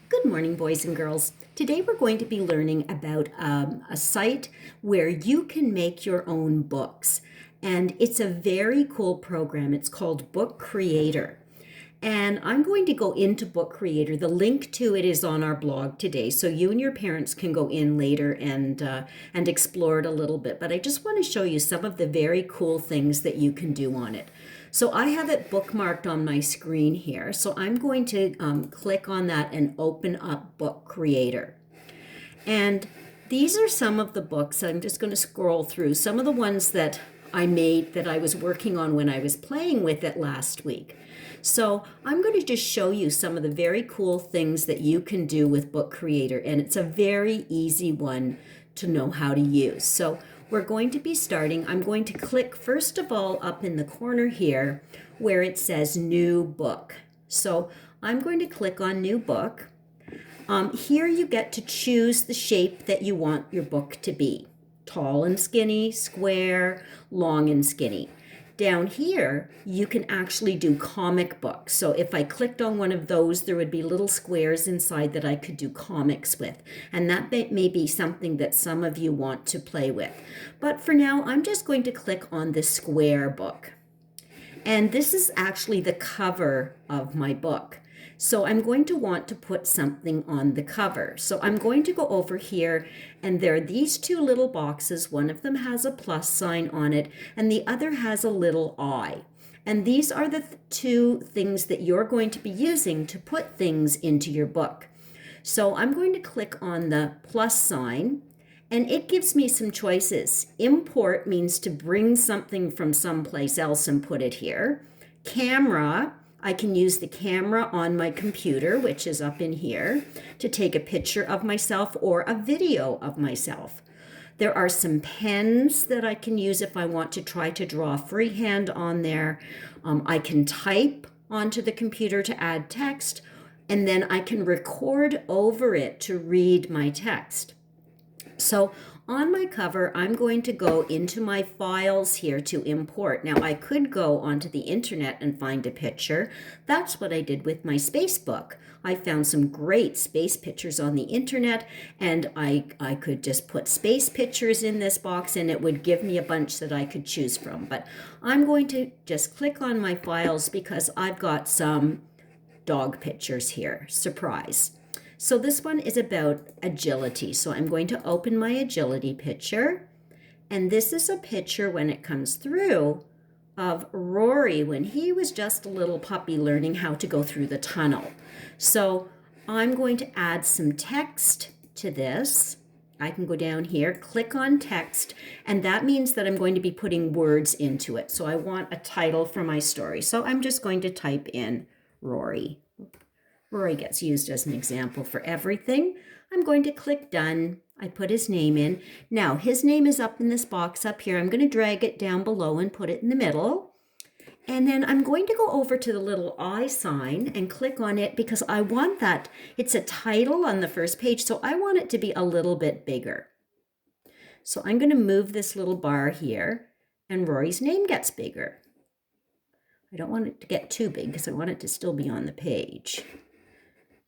Good morning, boys and girls. Today we're going to be learning about a site where you can make your own books. And it's a very cool program. It's called Book Creator. And I'm going to go into Book Creator. The link to it is on our blog today, so you and your parents can go in later and explore it a little bit. But I just want to show you some of the very cool things that you can do on it. So I have it bookmarked on my screen here. So I'm going to click on that and open up Book Creator. And these are some of the books. I'm just going to scroll through some of the ones that I made that I was working on when I was playing with it last week. So I'm going to just show you some of the very cool things that you can do with Book Creator, and it's a very easy one to know how to use. So we're going to be starting. I'm going to click first of all up in the corner here where it says New Book. So I'm going to click on New Book. Here you get to choose the shape that you want your book to be. Tall and skinny, square, long and skinny. Down here, you can actually do comic books. So if I clicked on one of those, there would be little squares inside that I could do comics with. And that may be something that some of you want to play with. But for now, I'm just going to click on the square book. And this is actually the cover of my book. So I'm going to want to put something on the cover. So I'm going to go over here, and there are these two little boxes. One of them has a plus sign on it, and the other has a little eye. And these are the two things that you're going to be using to put things into your book. So I'm going to click on the plus sign, and it gives me some choices. Import means to bring something from someplace else and put it here. Camera, I can use the camera on my computer, which is up in here, to take a picture of myself or a video of myself. There are some pens that I can use if I want to try to draw freehand on there. I can type onto the computer to add text, and then I can record over it to read my text. So on my cover, I'm going to go into my files here to import. Now, I could go onto the internet and find a picture. That's what I did with my space book. I found some great space pictures on the internet, and I could just put space pictures in this box, and it would give me a bunch that I could choose from. But I'm going to just click on my files because I've got some dog pictures here. Surprise. So this one is about agility. So I'm going to open my agility picture. And this is a picture when it comes through of Rory when he was just a little puppy learning how to go through the tunnel. So I'm going to add some text to this. I can go down here, click on text, and that means that I'm going to be putting words into it. So I want a title for my story. So I'm just going to type in Rory. Rory gets used as an example for everything. I'm going to click done. I put his name in. Now his name is up in this box up here. I'm going to drag it down below and put it in the middle. And then I'm going to go over to the little I sign and click on it because I want that. It's a title on the first page, so I want it to be a little bit bigger. So I'm going to move this little bar here, and Rory's name gets bigger. I don't want it to get too big because I want it to still be on the page.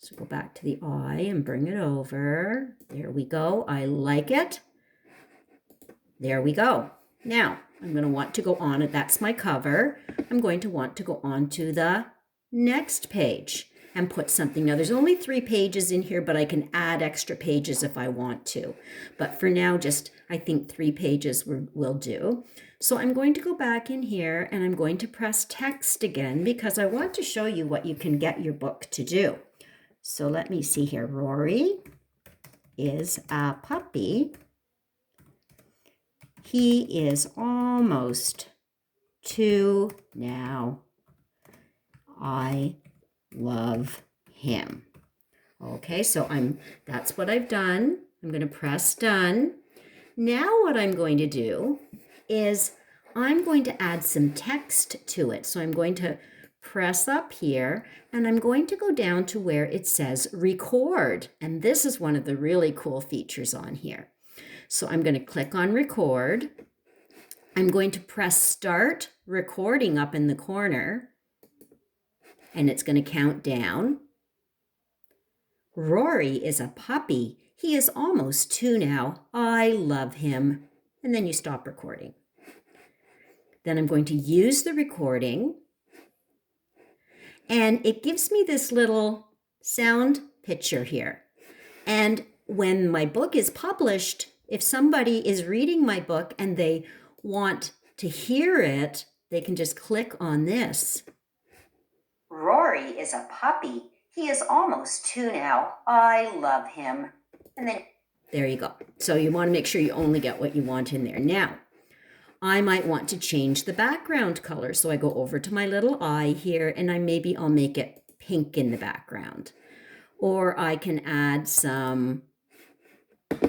So go back to the I and bring it over. There we go. I like it. There we go. Now, I'm going to want to go on it. That's my cover. I'm going to want to go on to the next page and put something. Now, there's only 3 pages in here, but I can add extra pages if I want to. But for now, just I think 3 pages will do. So I'm going to go back in here and I'm going to press text again because I want to show you what you can get your book to do. So let me see here. Rory is a puppy. He is almost 2 now. I love him. Okay, so that's what I've done. I'm going to press done. Now what I'm going to do is I'm going to add some text to it. So I'm going to press up here and I'm going to go down to where it says record. And this is one of the really cool features on here. So I'm going to click on record. I'm going to press start recording up in the corner and it's going to count down. Rory is a puppy. He is almost 2 now. I love him. And then you stop recording. Then I'm going to use the recording. And it gives me this little sound picture here. And when my book is published, if somebody is reading my book and they want to hear it, they can just click on this. Rory is a puppy. He is almost 2 now. I love him. And then there you go. So you want to make sure you only get what you want in there. Now, I might want to change the background color. So I go over to my little eye here and I'll make it pink in the background. Or I can add some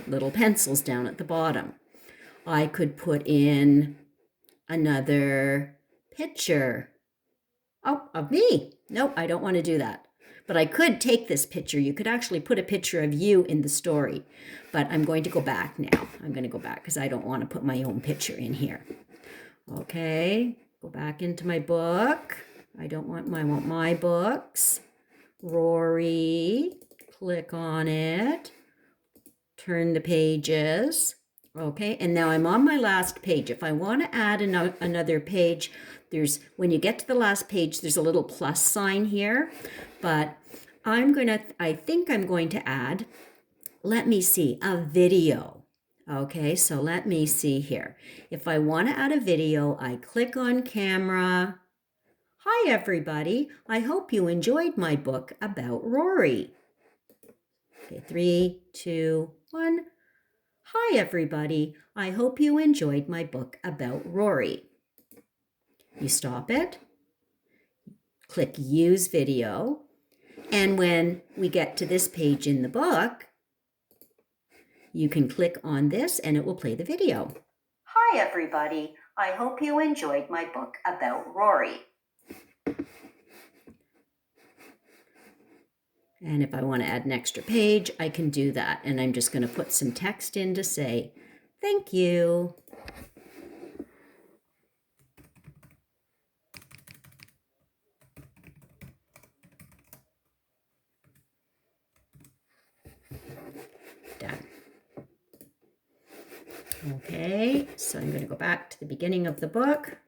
little pencils down at the bottom. I could put in another picture of me. Nope, I don't want to do that. But I could take this picture. You could actually put a picture of you in the story. But I'm going to go back now. I'm going to go back because I don't want to put my own picture in here. Okay, go back into my book. I want my books. Rory, click on it. Turn the pages. Okay, and now I'm on my last page. If I want to add another page, when you get to the last page, there's a little plus sign here. But I think I'm going to add, let me see, a video. Okay, so let me see here. If I want to add a video, I click on camera. Hi, everybody. I hope you enjoyed my book about Rory. Okay, 3, 2, 1. Hi, everybody. I hope you enjoyed my book about Rory. You stop it, click Use Video, and when we get to this page in the book, you can click on this and it will play the video. Hi, everybody. I hope you enjoyed my book about Rory. And if I want to add an extra page, I can do that. And I'm just going to put some text in to say, thank you. Done. Okay, so I'm going to go back to the beginning of the book.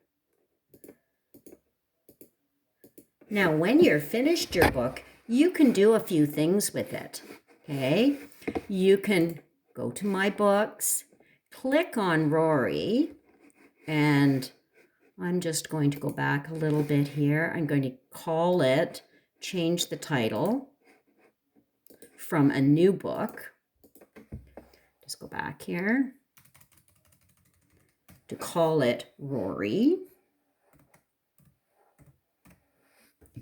Now, when you're finished your book, you can do a few things with it, okay? You can go to My Books, click on Rory, and I'm just going to go back a little bit here. I'm going to call it, change the title from a new book. Just go back here to call it Rory.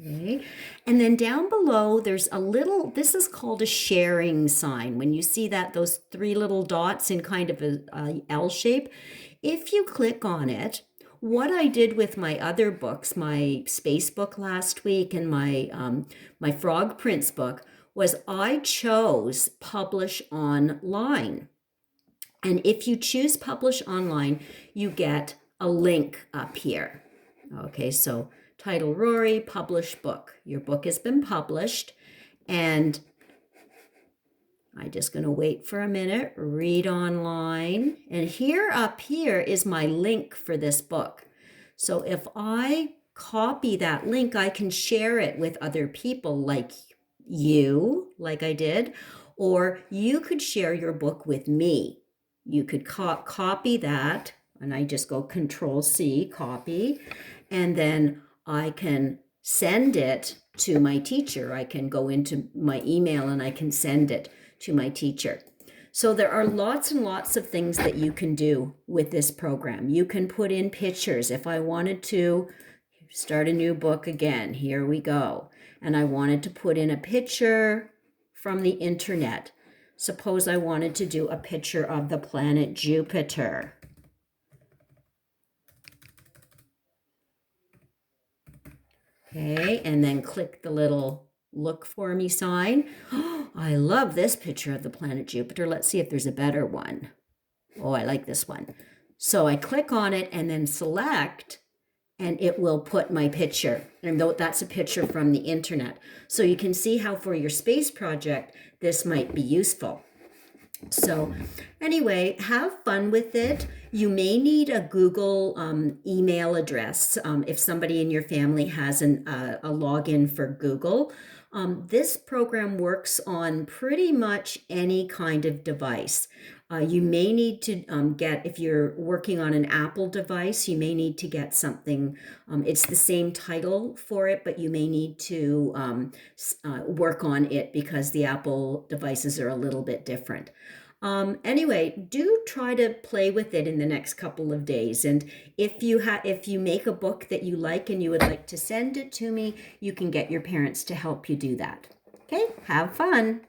Okay, and then down below, there's this is called a sharing sign. When you see those 3 little dots in kind of a L shape, if you click on it, what I did with my other books, my space book last week and my Frog Prince book, was I chose Publish Online. And if you choose Publish Online, you get a link up here. Okay, so title Rory, publish book. Your book has been published, and I'm just going to wait for a minute, read online. And here up here is my link for this book. So if I copy that link, I can share it with other people like you, like I did, or you could share your book with me. You could copy that, and I just go Control-C, copy, and then I can send it to my teacher. I can go into my email and I can send it to my teacher. So there are lots and lots of things that you can do with this program. You can put in pictures. If I wanted to start a new book again, here we go. And I wanted to put in a picture from the internet. Suppose I wanted to do a picture of the planet Jupiter. Okay, and then click the little look for me sign. Oh, I love this picture of the planet Jupiter. Let's see if there's a better one. Oh, I like this one. So I click on it and then select and it will put my picture. And though that's a picture from the internet. So you can see how for your space project, this might be useful. So anyway, have fun with it. You may need a Google email address if somebody in your family has a login for Google. This program works on pretty much any kind of device. You may need to get, if you're working on an Apple device, you may need to get something, it's the same title for it, but you may need to work on it because the Apple devices are a little bit different. Anyway, do try to play with it in the next couple of days. And if you make a book that you like and you would like to send it to me, you can get your parents to help you do that. Okay, have fun.